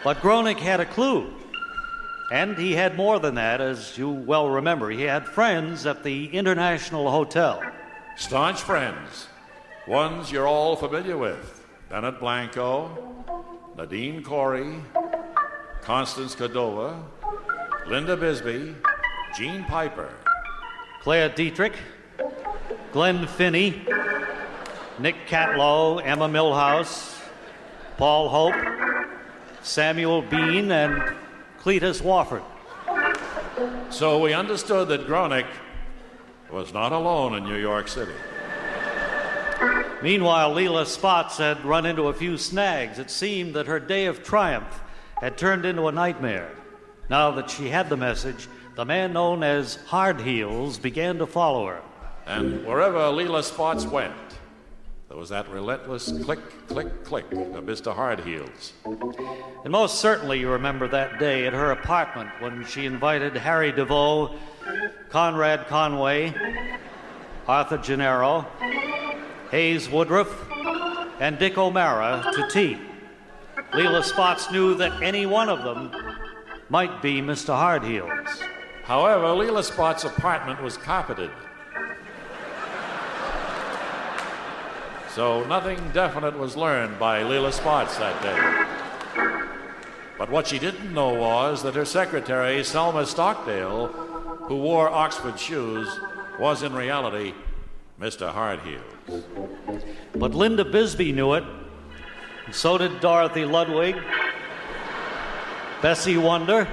But Gronick had a clue. And he had more than that, as you well remember. He had friends at the International Hotel. Staunch friends, ones you're all familiar with. Bennett Blanco, Nadine Corey, Constance Cordova, Linda Bisbee, Jean Piper, Claire Dietrich, Glenn Finney, Nick Catlow, Emma Milhouse, Paul Hope, Samuel Bean, and Cletus Wofford. So we understood that Gronick was not alone in New York City. Meanwhile, Leela Spots had run into a few snags. It seemed that her day of triumph had turned into a nightmare. Now that she had the message, the man known as Hard Heels began to follow her. And wherever Leela Spots went, there was that relentless click, click, click of Mr. Hard Heels. And most certainly you remember that day at her apartment when she invited Harry DeVoe, Conrad Conway, Arthur Gennaro, Hayes Woodruff, and Dick O'Mara to tea. Leela Spots knew that any one of them might be Mr. Hard Heels. However, Leela Spots' apartment was carpeted. So nothing definite was learned by Leela Spots that day. But what she didn't know was that her secretary, Selma Stockdale, who wore Oxford shoes, was in reality Mr. Hard Heels. But Linda Bisbee knew it, and so did Dorothy Ludwig, Bessie Wonder,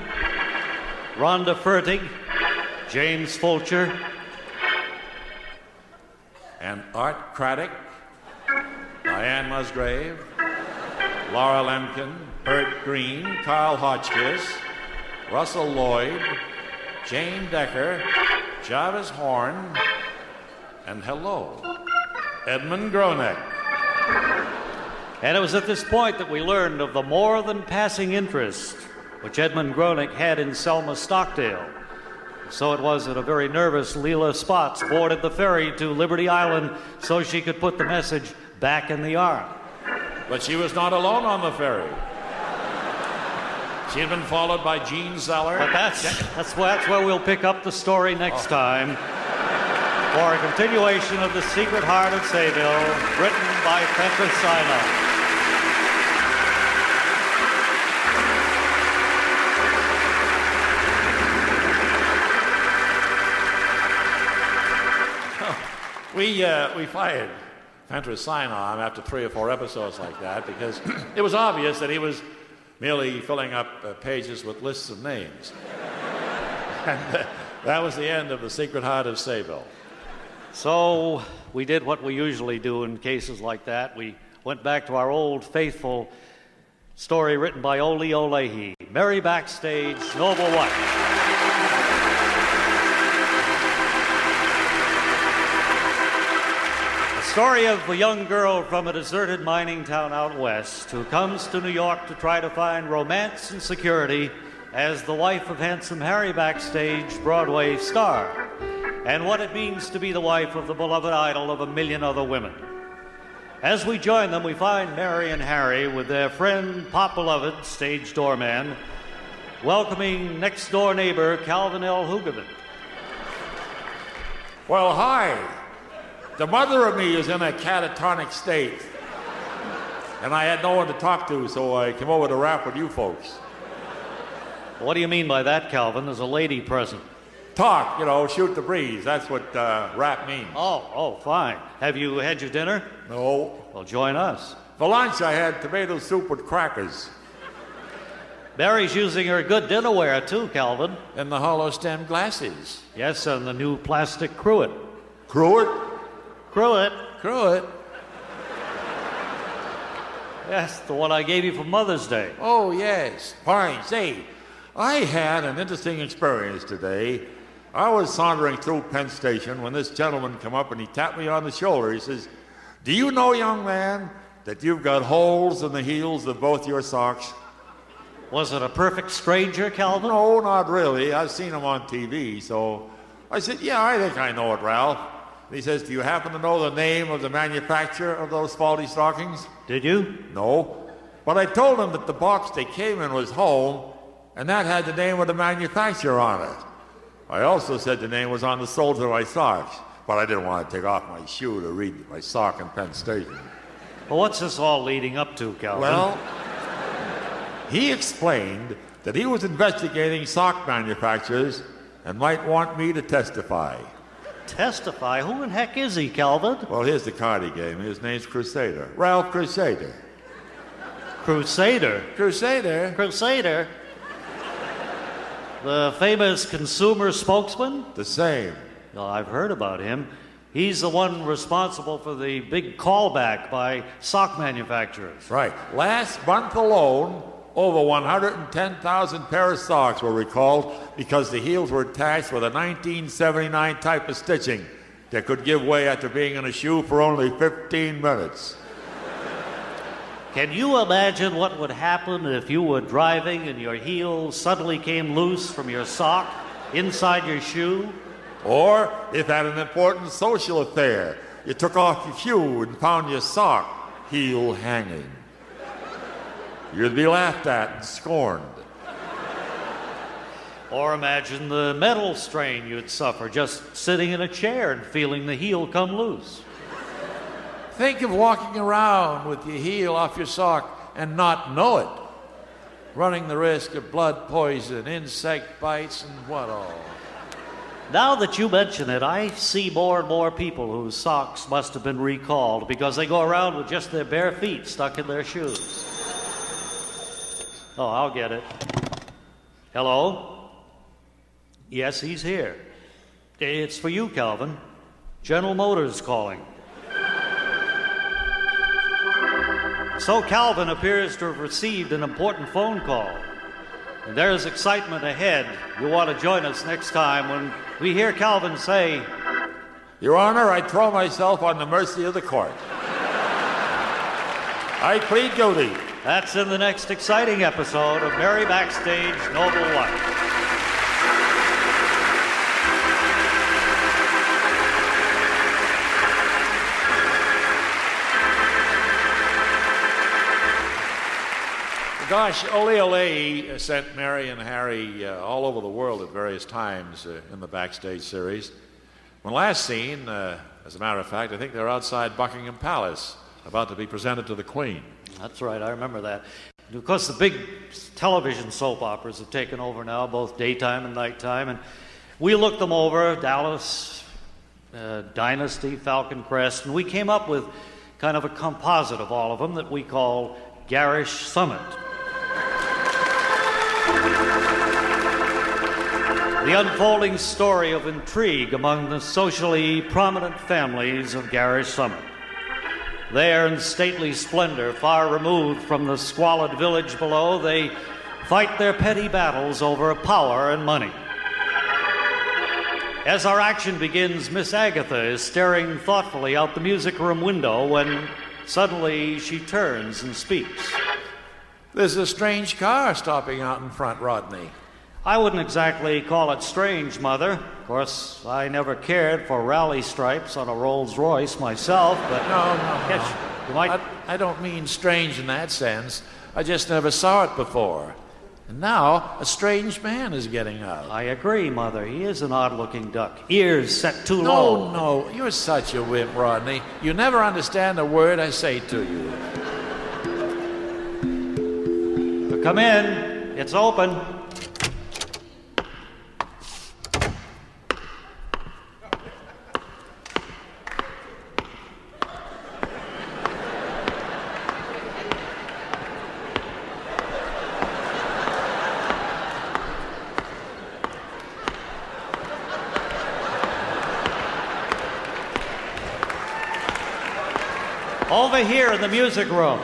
Rhonda Fertig, James Fulcher, and Art Craddock, Diane Musgrave, Laura Lemkin, Bert Green, Carl Hotchkiss, Russell Lloyd, Jane Decker, Jarvis Horn, and hello, Edmund Gronick. And it was at this point that we learned of the more than passing interest which Edmund Gronick had in Selma Stockdale. So it was that a very nervous Leela Spots boarded the ferry to Liberty Island so she could put the message back in the arm. But she was not alone on the ferry. She had been followed by Gene Zeller. But that's where we'll pick up the story next time for a continuation of The Secret Heart of Sayville, written by Fentress Sinon. We fired Fentress Sinon after 3 or 4 episodes like that because it was obvious that he was merely filling up pages with lists of names. And that was the end of The Secret Heart of Sayville. So we did what we usually do in cases like that. We went back to our old faithful story written by Ole Oleahy, Merry Backstage, Noble Wife. Story of a young girl from a deserted mining town out west who comes to New York to try to find romance and security as the wife of handsome Harry Backstage Broadway star, and what it means to be the wife of the beloved idol of a million other women. As we join them, we find Mary and Harry with their friend, Pop Beloved, stage doorman, welcoming next-door neighbor Calvin L. Hugerman. Well, hi. The mother of me is in a catatonic state. And I had no one to talk to, so I came over to rap with you folks. What do you mean by that, Calvin? There's a lady present. Talk, shoot the breeze. That's what rap means. Oh, fine. Have you had your dinner? No. Well, join us. For lunch, I had tomato soup with crackers. Mary's using her good dinnerware, too, Calvin. And the hollow stem glasses. Yes, and the new plastic cruet. Cruet? Cruet? Cruet? Yes, the one I gave you for Mother's Day. Oh, yes. Fine. Say, I had an interesting experience today. I was sauntering through Penn Station when this gentleman came up and he tapped me on the shoulder. He says, "Do you know, young man, that you've got holes in the heels of both your socks?" Was it a perfect stranger, Calvin? No, not really. I've seen him on TV, so I said, "Yeah, I think I know it, Ralph." And he says, "Do you happen to know the name of the manufacturer of those faulty stockings?" Did you? No. But I told him that the box they came in was home, and that had the name of the manufacturer on it. I also said the name was on the soles of my socks, but I didn't want to take off my shoe to read my sock in Penn Station. Well, what's this all leading up to, Calvin? Well, he explained that he was investigating sock manufacturers and might want me to testify. Testify? Who in heck is he, Calvin? Well, here's the card he gave me. His name's Crusader. Ralph Crusader. Crusader? Crusader? Crusader? The famous consumer spokesman? The same. Well, I've heard about him. He's the one responsible for the big callback by sock manufacturers. Right. Last month alone, over 110,000 pair of socks were recalled because the heels were attached with a 1979 type of stitching that could give way after being in a shoe for only 15 minutes. Can you imagine what would happen if you were driving and your heel suddenly came loose from your sock inside your shoe? Or if at an important social affair, you took off your shoe and found your sock heel hanging. You'd be laughed at and scorned. Or imagine the mental strain you'd suffer just sitting in a chair and feeling the heel come loose. Think of walking around with your heel off your sock and not know it. Running the risk of blood poison, insect bites, and what all. Now that you mention it, I see more and more people whose socks must have been recalled because they go around with just their bare feet stuck in their shoes. Oh, I'll get it. Hello? Yes, he's here. It's for you, Calvin. General Motors calling. So Calvin appears to have received an important phone call. And there's excitement ahead. You'll want to join us next time when we hear Calvin say, "Your Honor, I throw myself on the mercy of the court. I plead guilty." That's in the next exciting episode of Mary Backstage Noble Wife. Gosh, Ole Ole sent Mary and Harry all over the world at various times in the Backstage series. When last seen, as a matter of fact, I think they're outside Buckingham Palace, about to be presented to the Queen. That's right, I remember that. Of course, the big television soap operas have taken over now, both daytime and nighttime, and we looked them over, Dallas, Dynasty, Falcon Crest, and we came up with kind of a composite of all of them that we call Garish Summit. The unfolding story of intrigue among the socially prominent families of Garish Summit. There in stately splendor, far removed from the squalid village below, they fight their petty battles over power and money. As our action begins, Miss Agatha is staring thoughtfully out the music room window when suddenly she turns and speaks. There's a strange car stopping out in front, Rodney. I wouldn't exactly call it strange, Mother. Of course, I never cared for rally stripes on a Rolls Royce myself, but... No. You might... I don't mean strange in that sense. I just never saw it before. And now, a strange man is getting out. I agree, Mother. He is an odd-looking duck. Ears set too low. No. You're such a wimp, Rodney. You never understand a word I say to you. Come in. It's open. Over here in the music room.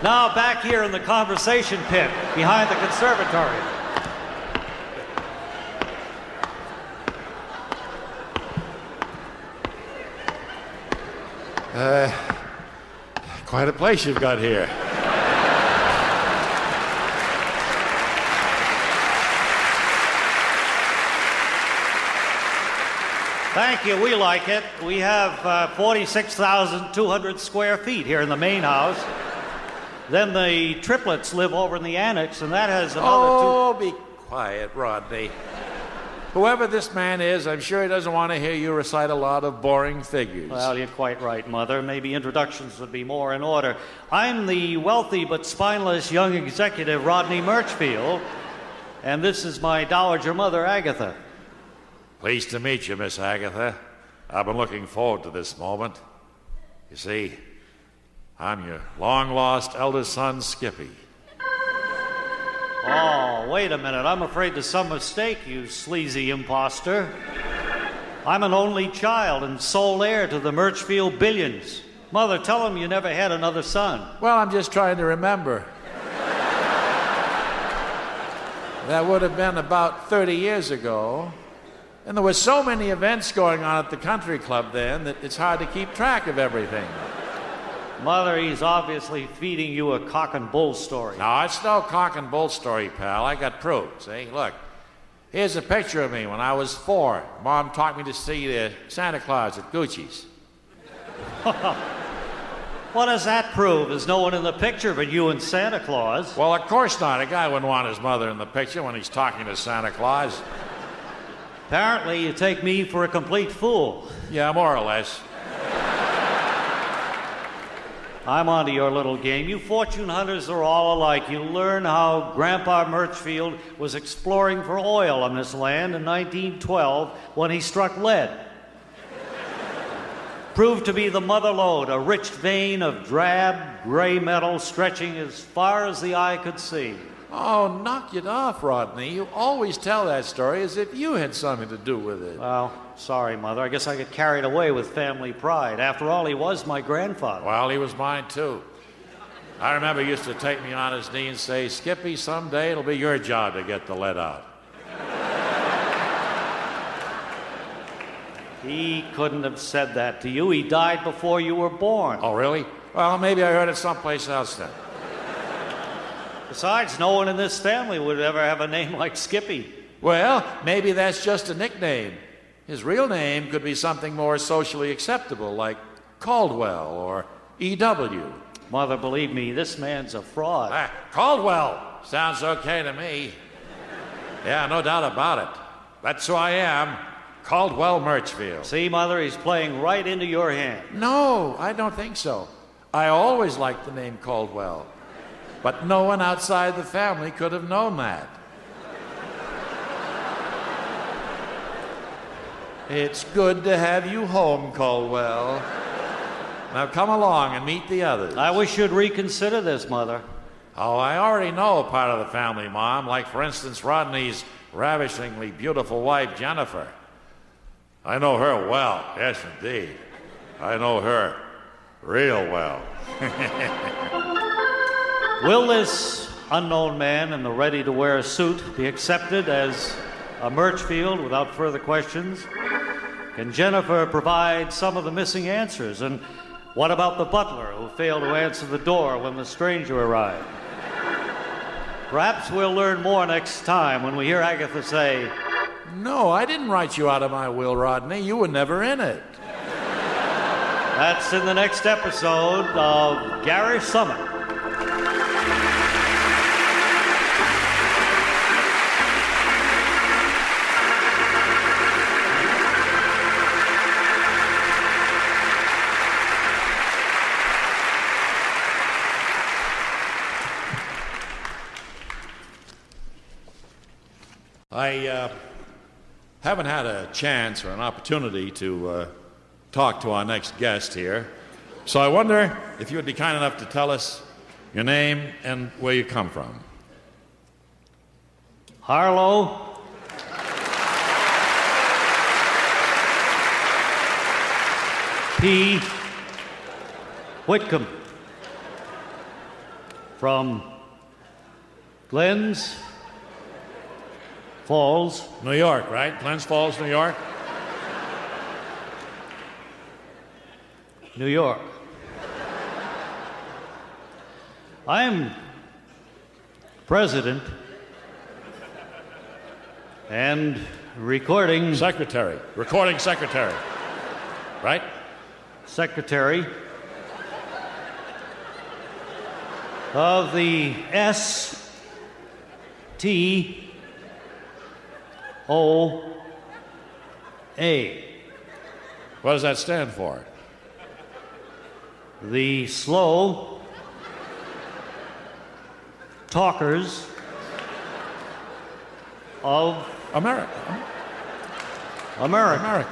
Now back here in the conversation pit behind the conservatory. Quite a place you've got here. Thank you. We like it. We have 46,200 square feet here in the main house. Then the triplets live over in the annex, and that has another be quiet, Rodney. Whoever this man is, I'm sure he doesn't want to hear you recite a lot of boring figures. Well, you're quite right, Mother. Maybe introductions would be more in order. I'm the wealthy but spineless young executive, Rodney Murchfield, and this is my dowager mother, Agatha. Pleased to meet you, Miss Agatha. I've been looking forward to this moment. You see, I'm your long-lost eldest son, Skippy. Oh, wait a minute. I'm afraid there's some mistake, you sleazy imposter. I'm an only child and sole heir to the Murchfield billions. Mother, tell him you never had another son. Well, I'm just trying to remember. That would have been about 30 years ago. And there were so many events going on at the country club then that it's hard to keep track of everything. Mother, he's obviously feeding you a cock and bull story. No, it's no cock and bull story, pal. I got proof, see? Look, here's a picture of me when I was 4. Mom took me to see the Santa Claus at Gucci's. What does that prove? There's no one in the picture but you and Santa Claus. Well, of course not. A guy wouldn't want his mother in the picture when he's talking to Santa Claus. Apparently, you take me for a complete fool. Yeah, more or less. I'm onto your little game. You fortune hunters are all alike. You learn how Grandpa Murchfield was exploring for oil on this land in 1912 when he struck lead. Proved to be the mother lode, a rich vein of drab gray metal stretching as far as the eye could see. Oh, knock it off, Rodney. You always tell that story as if you had something to do with it. Well, sorry, Mother. I guess I get carried away with family pride. After all, he was my grandfather. Well, he was mine, too. I remember he used to take me on his knee and say, Skippy, someday it'll be your job to get the lead out. He couldn't have said that to you. He died before you were born. Oh, really? Well, maybe I heard it someplace else then. Besides, no one in this family would ever have a name like Skippy. Well, maybe that's just a nickname. His real name could be something more socially acceptable, like Caldwell or E.W. Mother, believe me, this man's a fraud. Caldwell sounds okay to me. Yeah, no doubt about it. That's who I am, Caldwell Murchfield. See, Mother, he's playing right into your hand. No, I don't think so. I always liked the name Caldwell. But no one outside the family could have known that. It's good to have you home, Caldwell. Now come along and meet the others. I wish you'd reconsider this, Mother. Oh, I already know a part of the family, Mom. Like, for instance, Rodney's ravishingly beautiful wife, Jennifer. I know her well. Yes, indeed. I know her real well. Will this unknown man in the ready-to-wear suit be accepted as a Birchfield without further questions? Can Jennifer provide some of the missing answers? And what about the butler who failed to answer the door when the stranger arrived? Perhaps we'll learn more next time when we hear Agatha say, No, I didn't write you out of my will, Rodney. You were never in it. That's in the next episode of Garish Summit. I haven't had a chance or an opportunity to talk to our next guest here. So I wonder if you would be kind enough to tell us your name and where you come from. Harlow. P. Whitcomb. From Glens Falls. New York, right? Glens Falls, New York? New York. I am president and recording secretary. Recording secretary. Right? Secretary of the STOA. What does that stand for? The Slow Talkers of America. America.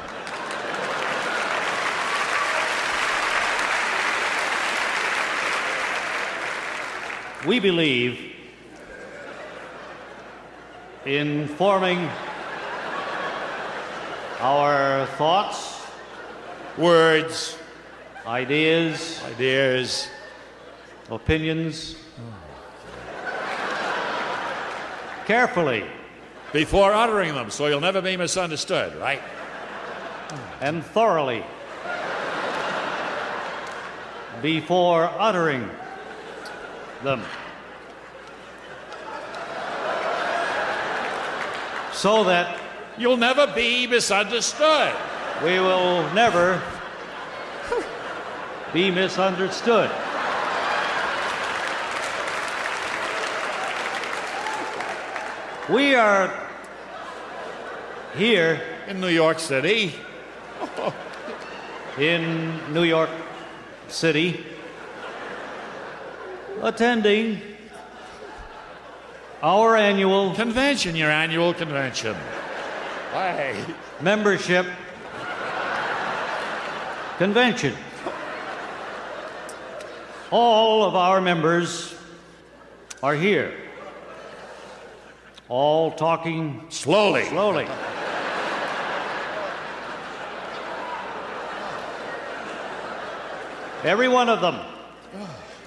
We believe in forming our thoughts, words, ideas, opinions carefully before uttering them, so you'll never be misunderstood, right? And thoroughly before uttering them, so that you'll never be misunderstood. We will never be misunderstood. We are here in New York City. In New York City, attending our annual convention, your annual convention. Why? Membership convention. All of our members are here. All talking slowly. Every one of them.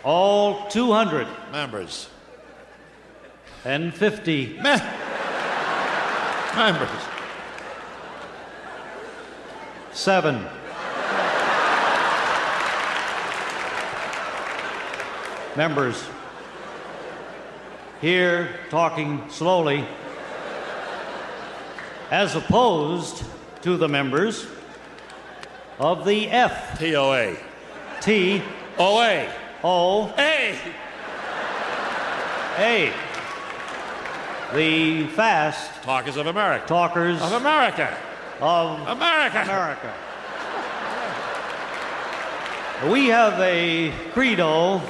All 200 members. And 50 members. 7 members here talking slowly, as opposed to the members of the FTOA. TOA. A. The Fast Talkers of America. Talkers of America. Of America. We have a credo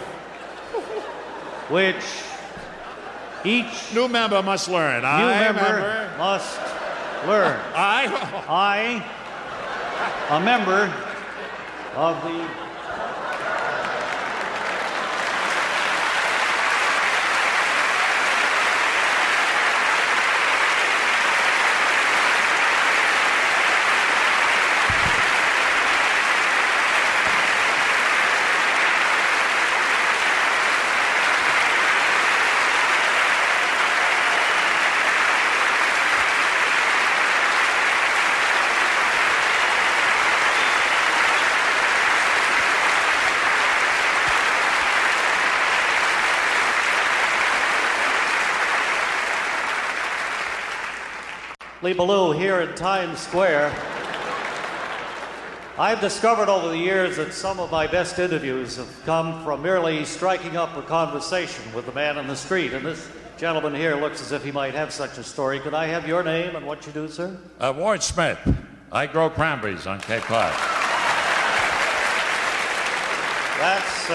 which each new member must learn. New member must learn. I, a member of the Ballou here in Times Square. I've discovered over the years that some of my best interviews have come from merely striking up a conversation with the man on the street. And this gentleman here looks as if he might have such a story. Could I have your name and what you do, sir? Ward Smith. I grow cranberries on Cape Cod. That's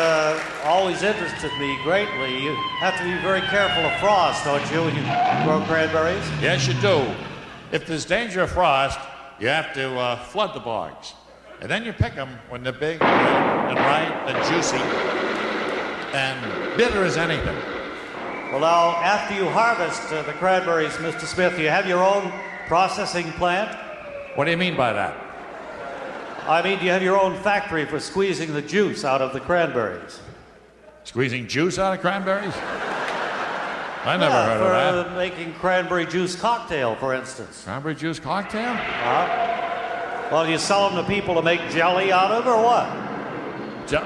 always interested me greatly. You have to be very careful of frost, don't you, when you grow cranberries? Yes, you do. If there's danger of frost, you have to flood the bogs. And then you pick them when they're big and ripe and juicy and bitter as anything. Well, now, after you harvest the cranberries, Mr. Smith, do you have your own processing plant? What do you mean by that? I mean, do you have your own factory for squeezing the juice out of the cranberries? Squeezing juice out of cranberries? I never heard of that. Making cranberry juice cocktail, for instance. Cranberry juice cocktail? Well, do you sell them to people to make jelly out of, or what?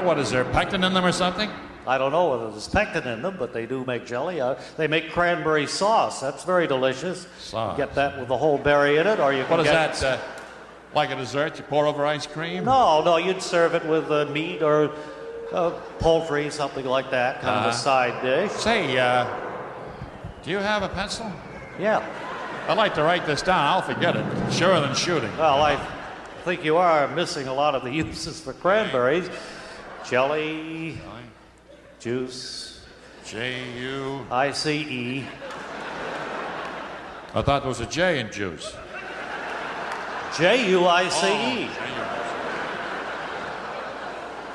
What, is there pectin in them or something? I don't know whether there's pectin in them, but they do make jelly. They make cranberry sauce. That's very delicious. Sauce. You get that with the whole berry in it, or you can What is get... that, like a dessert you pour over ice cream? No, you'd serve it with meat or poultry, something like that, kind of a side dish. Say, do you have a pencil? Yeah. I'd like to write this down. I'll forget it. Sure than shooting. Well, I think you are missing a lot of the uses for cranberries. Jelly, juice, J-U-I-C-E. I thought there was a J in juice. J-U-I-C-E.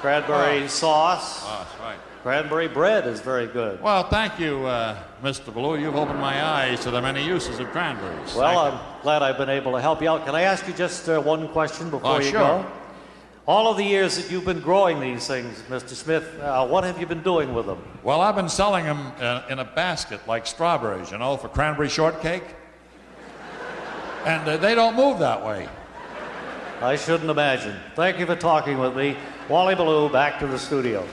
Cranberry sauce. Right. Cranberry bread is very good. Well, thank you, Mr. Ballou. You've opened my eyes to the many uses of cranberries. Well, I'm glad I've been able to help you out. Can I ask you just one question before you sure. go? All of the years that you've been growing these things, Mr. Smith, what have you been doing with them? Well, I've been selling them in a basket like strawberries, for cranberry shortcake. And they don't move that way. I shouldn't imagine. Thank you for talking with me. Wally Ballou, back to the studio.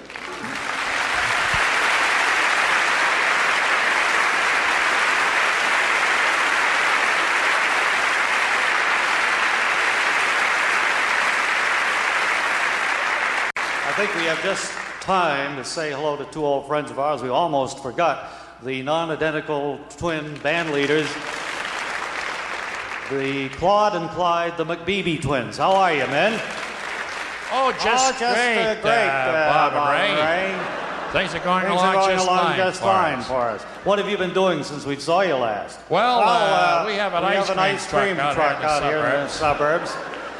I think we have just time to say hello to two old friends of ours. We almost forgot the non-identical twin band leaders, the Claude and Clyde, the McBeebe twins. How are you, men? Just great, Bob and Ray. Things are going along just fine for us. What have you been doing since we saw you last? Well, we have an ice cream truck out here in the suburbs.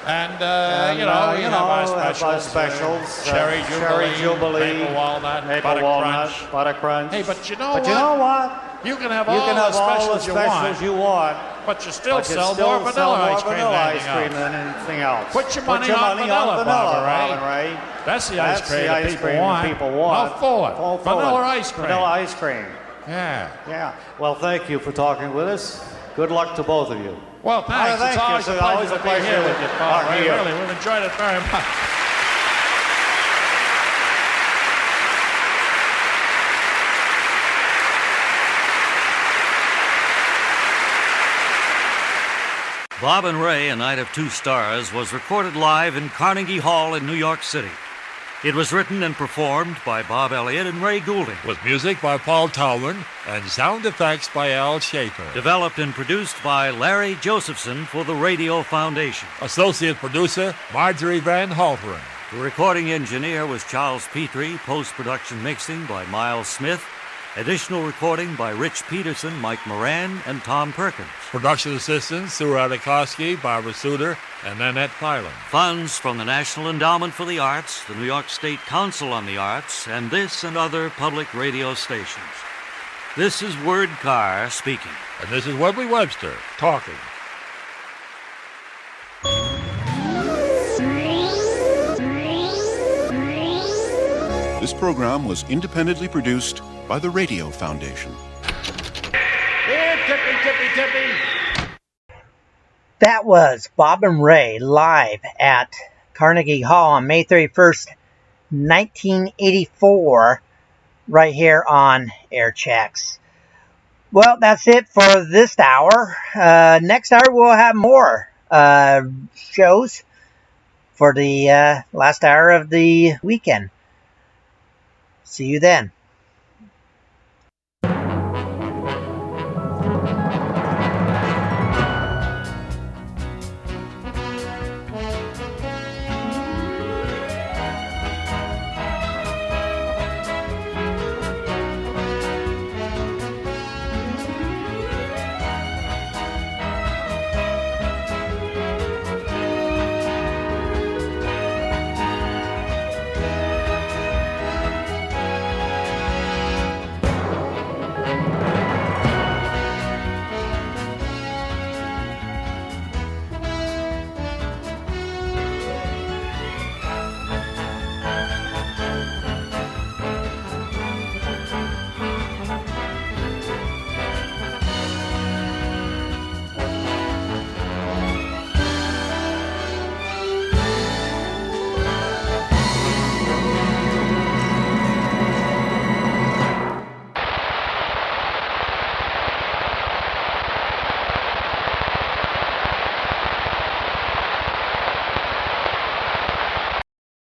And, we have our specials. Cherry Jubilee, Maple Walnut, Butter Crunch. Hey, but you know what? You can have all the specials you want, but you still sell more vanilla ice cream than anything else. Put your money on vanilla, Bob and Ray. That's the ice cream that people want. Now forward. Vanilla ice cream. Vanilla ice cream. Yeah. Well, thank you for talking with us. Good luck to both of you. Well, thanks. It's always a pleasure to be here with you, Bob. Really, we've enjoyed it very much. Bob and Ray, A Night of Two Stars, was recorded live in Carnegie Hall in New York City. It was written and performed by Bob Elliott and Ray Goulding. With music by Paul Tallman and sound effects by Al Schaefer. Developed and produced by Larry Josephson for the Radio Foundation. Associate producer Marjorie Van Halperen. The recording engineer was Charles Petrie. Post-production mixing by Miles Smith. Additional recording by Rich Peterson, Mike Moran, and Tom Perkins. Production assistants Sue Radikowski, Barbara Suter, and Annette Phelan. Funds from the National Endowment for the Arts, the New York State Council on the Arts, and this and other public radio stations. This is Word Carr speaking. And this is Webley Webster talking. This program was independently produced by the Radio Foundation. Here, tippy. That was Bob and Ray live at Carnegie Hall on May 31st, 1984, right here on Air Checks. Well, that's it for this hour. Next hour, we'll have more shows for the last hour of the weekend. See you then.